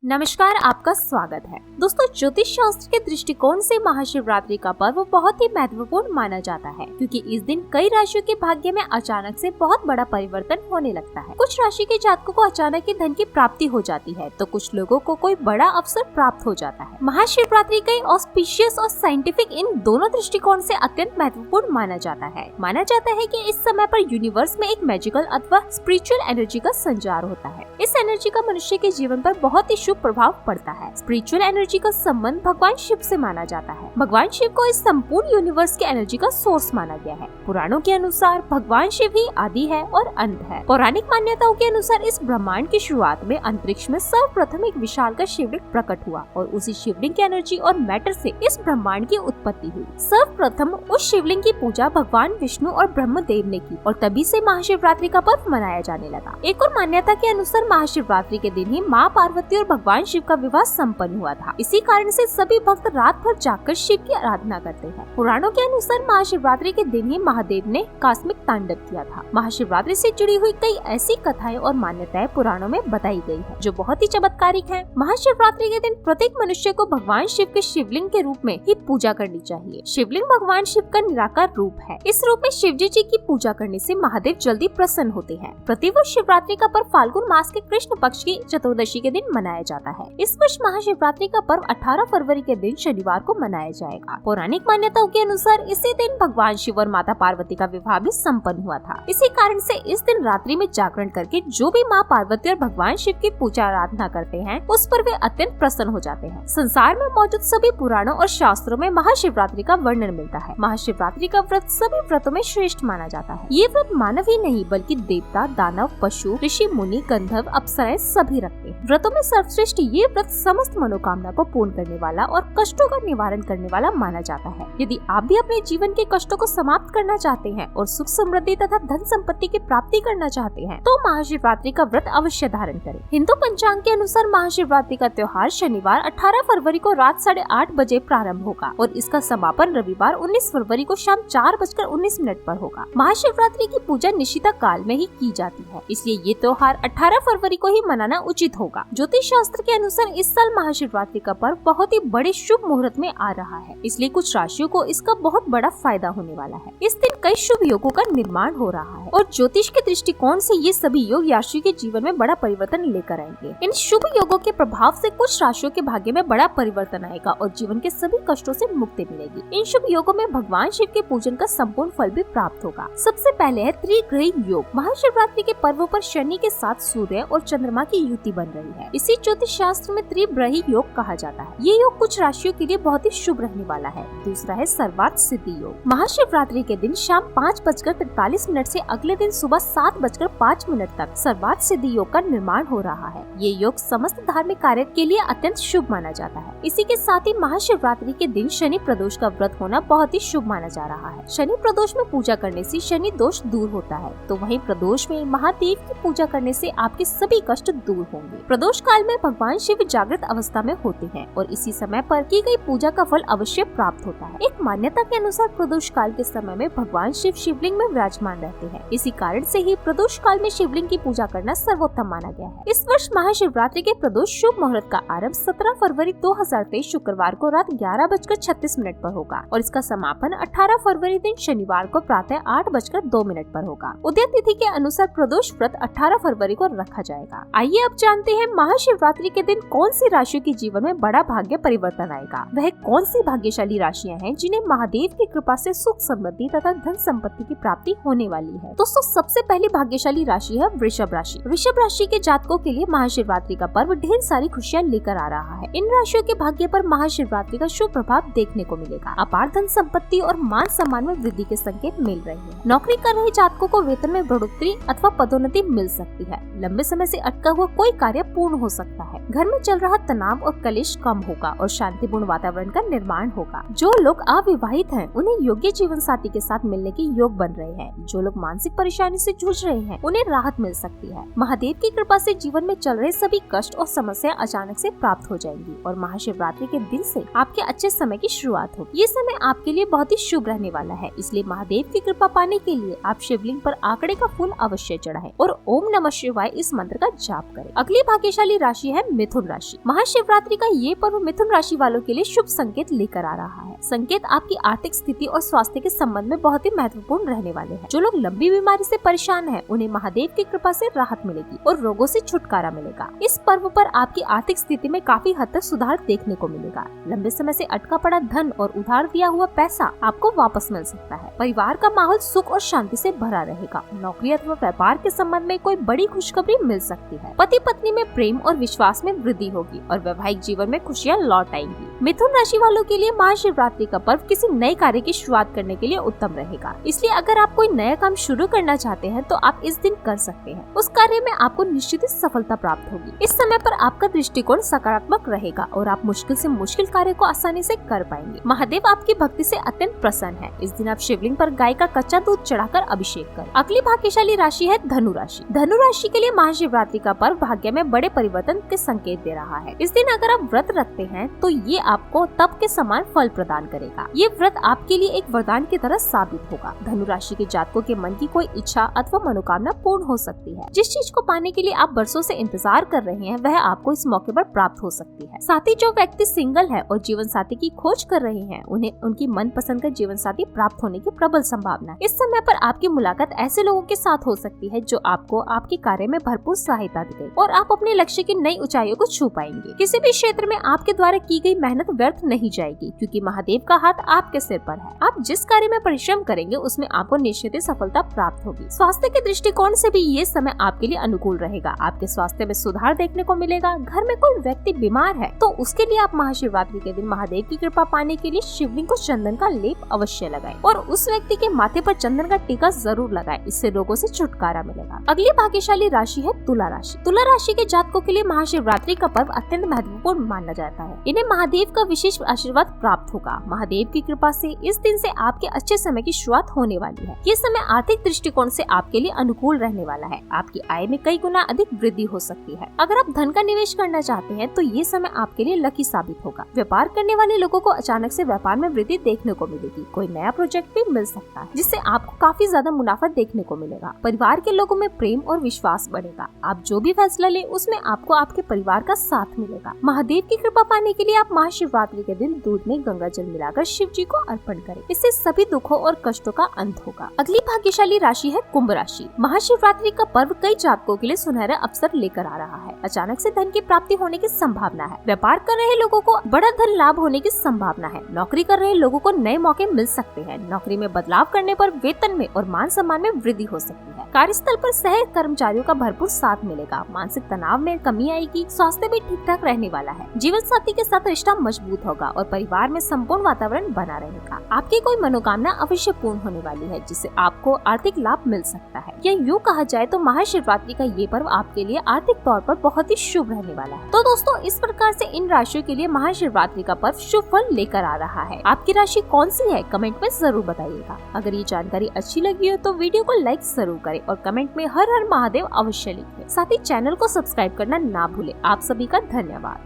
नमस्कार, आपका स्वागत है। दोस्तों, ज्योतिष शास्त्र के दृष्टिकोण से महाशिवरात्रि का पर्व बहुत ही महत्वपूर्ण माना जाता है, क्योंकि इस दिन कई राशियों के भाग्य में अचानक से बहुत बड़ा परिवर्तन होने लगता है। कुछ राशि के जातकों को अचानक ही धन की प्राप्ति हो जाती है, तो कुछ लोगों को कोई बड़ा अवसर प्राप्त हो जाता है। महाशिवरात्रि कई ऑस्पिशियस और साइंटिफिक इन दोनों दृष्टिकोण से अत्यंत महत्वपूर्ण माना जाता है। माना जाता है कि इस समय पर यूनिवर्स में एक मैजिकल अथवा स्पिरिचुअल एनर्जी का संचार होता है। इस एनर्जी का मनुष्य के जीवन पर बहुत ही शुभ प्रभाव पड़ता है। स्पिरिचुअल एनर्जी का संबंध भगवान शिव से माना जाता है। भगवान शिव को इस संपूर्ण यूनिवर्स के एनर्जी का सोर्स माना गया है। पुराणों के अनुसार भगवान शिव ही आदि है और अंत है। पौराणिक मान्यताओं के अनुसार इस ब्रह्मांड की शुरुआत में अंतरिक्ष में सर्वप्रथम एक विशालकाय शिवलिंग प्रकट हुआ और उसी शिवलिंग की एनर्जी और मैटर से इस ब्रह्मांड की उत्पत्ति हुई। सर्वप्रथम उस शिवलिंग की पूजा भगवान विष्णु और ब्रह्मदेव ने की और तभी से महाशिवरात्रि का पर्व मनाया जाने लगा। एक और मान्यता के अनुसार महाशिवरात्रि के दिन ही माँ पार्वती और भगवान शिव का विवाह संपन्न हुआ था। इसी कारण से सभी भक्त रात भर जाकर शिव की आराधना करते हैं। पुराणों के अनुसार महाशिवरात्रि के दिन ही महादेव ने कॉस्मिक तांडव किया था। महाशिवरात्रि से जुड़ी हुई कई ऐसी कथाएं और मान्यताएं पुराणों में बताई गई है, जो बहुत ही चमत्कारिक है। महाशिवरात्रि के दिन प्रत्येक मनुष्य को भगवान शिव के शिवलिंग के रूप में ही पूजा करनी चाहिए। शिवलिंग भगवान शिव का निराकार रूप है। इस रूप में शिवजी जी की पूजा करने से महादेव जल्दी प्रसन्न होते हैं। प्रतिवर्ष शिवरात्रि का पर्व फाल्गुन मास के कृष्ण पक्ष की चतुर्दशी के दिन मनाया जाता है। इस वर्ष महाशिवरात्रि का पर्व 18 फरवरी के दिन शनिवार को मनाया जाएगा। पौराणिक मान्यताओं के अनुसार इसी दिन भगवान शिव और माता पार्वती का विवाह भी संपन्न हुआ था। इसी कारण से इस दिन रात्रि में जागरण करके जो भी माँ पार्वती और भगवान शिव की पूजा आराधना करते हैं, उस पर वे अत्यंत प्रसन्न हो जाते हैं। संसार में मौजूद सभी पुराणों और शास्त्रों में महाशिवरात्रि का वर्णन मिलता है। महाशिवरात्रि का व्रत सभी व्रतों में श्रेष्ठ माना जाता है। ये व्रत मानव ही नहीं बल्कि देवता, दानव, पशु, ऋषि, मुनि, गंधर्व, अप्सराएं सभी रखते हैं। व्रतों में सर्वश्रेष्ठ ये व्रत समस्त मनोकामना को पूर्ण करने वाला और कष्टों का निवारण करने वाला माना जाता है। यदि आप भी अपने जीवन के कष्टों को समाप्त करना चाहते हैं और सुख समृद्धि तथा धन संपत्ति की प्राप्ति करना चाहते हैं, तो महाशिवरात्रि का व्रत अवश्य धारण करें। हिंदू पंचांग के अनुसार महाशिवरात्रि का त्योहार शनिवार 18 फरवरी को रात 8:30 बजे प्रारंभ होगा और इसका समापन रविवार 19 फरवरी को शाम 4:19 पर होगा। महाशिवरात्रि की पूजा निशिता काल में ही की जाती है, इसलिए ये त्योहार 18 फरवरी को ही मनाना उचित होगा। ज्योतिष शास्त्र के अनुसार इस साल महाशिवरात्रि का पर्व बहुत ही बड़े शुभ मुहूर्त में आ रहा है, इसलिए कुछ राशियों को इसका बहुत बड़ा फायदा होने वाला है। इस दिन कई शुभ योगों का निर्माण हो रहा है और ज्योतिष के दृष्टिकोण से ये सभी योग राशियों के जीवन में बड़ा परिवर्तन लेकर आएंगे। इन शुभ योगों के प्रभाव से कुछ राशियों के भाग्य में बड़ा परिवर्तन आएगा और जीवन के सभी कष्टों से मुक्ति मिलेगी। इन शुभ योगों में भगवान शिव के पूजन का संपूर्ण फल भी प्राप्त होगा। सबसे पहले है त्रिग्रही योग। महाशिवरात्रि के पर्व पर शनि के साथ सूर्य और चंद्रमा की युति बन रही है। इसी ज्योतिष शास्त्र में त्रिग्रही योग कहा जाता है। ये योग कुछ राशियों के लिए बहुत ही शुभ रहने वाला है। दूसरा है सर्वार्थ सिद्धि योग। महाशिवरात्रि के दिन शाम 5:43 से अगले दिन सुबह 7:05 तक सर्वार्थ सिद्धि योग का निर्माण हो रहा है। ये योग समस्त धार्मिक कार्य के लिए अत्यंत शुभ माना जाता है। इसी के साथ ही महाशिवरात्रि के दिन शनि प्रदोष का व्रत होना बहुत ही शुभ माना जा रहा है। शनि प्रदोष में पूजा करने से शनि दोष दूर होता है, तो वहीं प्रदोष में महादेव की पूजा करने से आपके सभी कष्ट दूर होंगे। प्रदोष काल में भगवान शिव जागृत अवस्था में होते हैं और इसी समय पर की गई पूजा का फल अवश्य प्राप्त होता है। एक मान्यता के अनुसार प्रदोष काल के समय में भगवान शिव शिवलिंग में विराजमान रहते हैं। इसी कारण से ही प्रदोष काल में शिवलिंग की पूजा करना सर्वोत्तम माना गया है। इस वर्ष महाशिवरात्रि के प्रदोष शुभ मुहूर्त का आरंभ 17 फरवरी 2023 शुक्रवार को रात 11:36 पर होगा और इसका समापन 18 फरवरी दिन शनिवार को प्रातः 8:02 पर होगा। उदय तिथि के अनुसार प्रदोष व्रत 18 फरवरी को रखा जाएगा। आइए अब जानते हैं महाशिवरात्रि के दिन कौन सी राशियों के जीवन में बड़ा भाग्य परिवर्तन आएगा। वह कौन सी भाग्यशाली राशियां हैं जिन्हें महादेव की कृपा से सुख समृद्धि तथा धन संपत्ति की प्राप्ति होने वाली है। दोस्तों, सबसे पहली भाग्यशाली राशि है वृषभ राशि। वृषभ राशि के जातकों के लिए महाशिवरात्रि का पर्व ढेर सारी खुशियां लेकर आ रहा है। इन राशियों के भाग्य पर महाशिवरात्रि का शुभ प्रभाव देखने को मिलेगा। अपार धन संपत्ति और मान सम्मान में वृद्धि के संकेत मिल रहे हैं। नौकरी कर रहे जातकों को वेतन में बढ़ोतरी अथवा पदोन्नति मिल सकती है। लंबे समय से अटका हुआ कोई कार्य पूर्ण हो सकता है। घर में चल रहा तनाव और कलेश कम होगा और शांतिपूर्ण वातावरण का निर्माण होगा। जो लोग अविवाहित हैं, उन्हें योग्य जीवन साथी के साथ मिलने के योग बन रहे हैं। जो लोग मानसिक परेशानी से जूझ रहे हैं, उन्हें राहत मिल सकती है। महादेव की कृपा से जीवन में चल रहे सभी कष्ट और समस्या अचानक से प्राप्त हो जाएंगी और महाशिवरात्रि के दिन से आपके अच्छे समय की शुरुआत होगी। ये समय आपके लिए बहुत ही शुभ रहने वाला है, इसलिए महादेव की कृपा पाने के लिए आप शिवलिंग पर आंकड़े का फूल अवश्य चढ़ाएं और ओम नमः शिवाय इस मंत्र का जाप करें। अगली भाग्यशाली राशि है है मिथुन राशि। महाशिवरात्रि का ये पर्व मिथुन राशि वालों के लिए शुभ संकेत लेकर आ रहा है। संकेत आपकी आर्थिक स्थिति और स्वास्थ्य के संबंध में बहुत ही महत्वपूर्ण रहने वाले हैं। जो लोग लंबी बीमारी से परेशान हैं, उन्हें महादेव की कृपा से राहत मिलेगी और रोगों से छुटकारा मिलेगा। इस पर्व पर आपकी आर्थिक स्थिति में काफी हद तक सुधार देखने को मिलेगा। लंबे समय से अटका पड़ा धन और उधार दिया हुआ पैसा आपको वापस मिल सकता है। परिवार का माहौल सुख और शांति से भरा रहेगा। नौकरी अथवा व्यापार के संबंध में कोई बड़ी खुशखबरी मिल सकती है। पति पत्नी में प्रेम और विश्वास में वृद्धि होगी और वैवाहिक जीवन में खुशियाँ लौट आएंगी। मिथुन राशि वालों के लिए महाशिवरात्रि का पर्व किसी नए कार्य की शुरुआत करने के लिए उत्तम रहेगा। इसलिए अगर आप कोई नया काम शुरू करना चाहते हैं तो आप इस दिन कर सकते हैं। उस कार्य में आपको निश्चित ही सफलता प्राप्त होगी। इस समय पर आपका दृष्टिकोण सकारात्मक रहेगा और आप मुश्किल से मुश्किल कार्य को आसानी से कर पाएंगे। महादेव आपकी भक्ति से अत्यंत प्रसन्न है। इस दिन आप शिवलिंग पर गाय का कच्चा दूध चढ़ाकर अभिषेक करें। अगली भाग्यशाली राशि है धनु राशि। धनु राशि के लिए महाशिवरात्रि का पर्व भाग्य में बड़े परिवर्तन के संकेत दे रहा है। इस दिन अगर आप व्रत रखते हैं तो ये आपको तप के समान फल प्रदान करेगा। ये व्रत आपके लिए एक वरदान की तरह साबित होगा। धनु राशि के जातकों के मन की कोई इच्छा अथवा मनोकामना पूर्ण हो सकती है। जिस चीज को पाने के लिए आप बरसों से इंतजार कर रहे हैं वह आपको इस मौके पर प्राप्त हो सकती है। साथ ही जो व्यक्ति सिंगल है और जीवन साथी की खोज कर रहे हैं उन्हें उनकी मनपसंद का जीवन साथी प्राप्त होने की प्रबल संभावना है। इस समय पर आपकी मुलाकात ऐसे लोगों के साथ हो सकती है जो आपको आपके कार्य में भरपूर सहायता देंगे और आप अपने लक्ष्य की नई ऊंचाइयों को छू पाएंगे। किसी भी क्षेत्र में आपके द्वारा की गई मेहनत व्यर्थ नहीं जाएगी क्योंकि महादेव का हाथ आपके सिर पर है। आप जिस कार्य में परिश्रम करेंगे उसमें आपको निश्चित ही सफलता प्राप्त होगी। स्वास्थ्य के दृष्टिकोण से भी ये समय आपके लिए अनुकूल रहेगा। आपके स्वास्थ्य में सुधार देखने को मिलेगा। घर में कोई व्यक्ति बीमार है तो उसके लिए आप महाशिवरात्रि के दिन महादेव की कृपा पाने के लिए शिवलिंग को चंदन का लेप अवश्य लगाएं और उस व्यक्ति के माथे पर चंदन का टीका जरूर लगाएं। इससे रोगों से छुटकारा मिलेगा। अगली भाग्यशाली राशि है तुला राशि। तुला राशि के जातकों के लिए महाशिवरात्रि का पर्व अत्यंत महत्वपूर्ण माना जाता है। इन्हें महादेव का विशेष आशीर्वाद प्राप्त होगा। महादेव की कृपा से इस दिन से आपके अच्छे समय की शुरुआत होने वाली है। ये समय आर्थिक दृष्टिकोण से आपके लिए अनुकूल रहने वाला है। आपकी आय में कई गुना अधिक वृद्धि हो सकती है। अगर आप धन का निवेश करना चाहते हैं तो ये समय आपके लिए लकी साबित होगा। व्यापार करने वाले लोगों को अचानक से व्यापार में वृद्धि देखने को मिलेगी। कोई नया प्रोजेक्ट भी मिल सकता है जिससे आपको काफी ज्यादा मुनाफा देखने को मिलेगा। परिवार के लोगों में प्रेम और विश्वास बढ़ेगा। आप जो भी फैसला ले उसमें आपको आपके परिवार का साथ मिलेगा। महादेव की कृपा पाने के लिए आप महाशिवरात्रि के दिन दूध में गंगा जल मिलाकर शिव जी को अर्पण करें। इससे सभी दुखों और कष्टों का अंत होगा। अगली भाग्यशाली राशि है कुंभ राशि। महाशिवरात्रि का पर्व कई जातकों के लिए सुनहरा अवसर लेकर आ रहा है। अचानक से धन की प्राप्ति होने की संभावना है। व्यापार कर रहे लोगों को बड़ा धन लाभ होने की संभावना है। नौकरी कर रहे लोगों को नए मौके मिल सकते हैं। नौकरी में बदलाव करने पर वेतन में और मान सम्मान में वृद्धि हो सकती है। कार्यस्थल पर सह कर्मचारियों का भरपूर साथ मिलेगा। मानसिक तनाव में कमी आएगी। स्वास्थ्य भी ठीक ठाक रहने वाला है। जीवन साथी के साथ रिश्ता मजबूत होगा और परिवार में संपूर्ण वातावरण बना रहेगा। आपकी कोई मनोकामना अवश्य पूर्ण होने वाली है जिससे आपको आर्थिक लाभ मिल सकता है। या यूँ कहा जाए तो महाशिवरात्रि का ये पर्व आपके लिए आर्थिक तौर पर बहुत ही शुभ रहने वाला है। तो दोस्तों इस प्रकार से इन राशियों के लिए महाशिवरात्रि का पर्व शुभ फल लेकर आ रहा है। आपकी राशि कौन सी है कमेंट में जरूर बताइएगा। अगर ये जानकारी अच्छी लगी हो तो वीडियो को लाइक जरूर करें और कमेंट में हर हर महादेव अवश्य लिखें। साथ ही चैनल को सब्सक्राइब करना ना भूलें। आप सभी का धन्यवाद।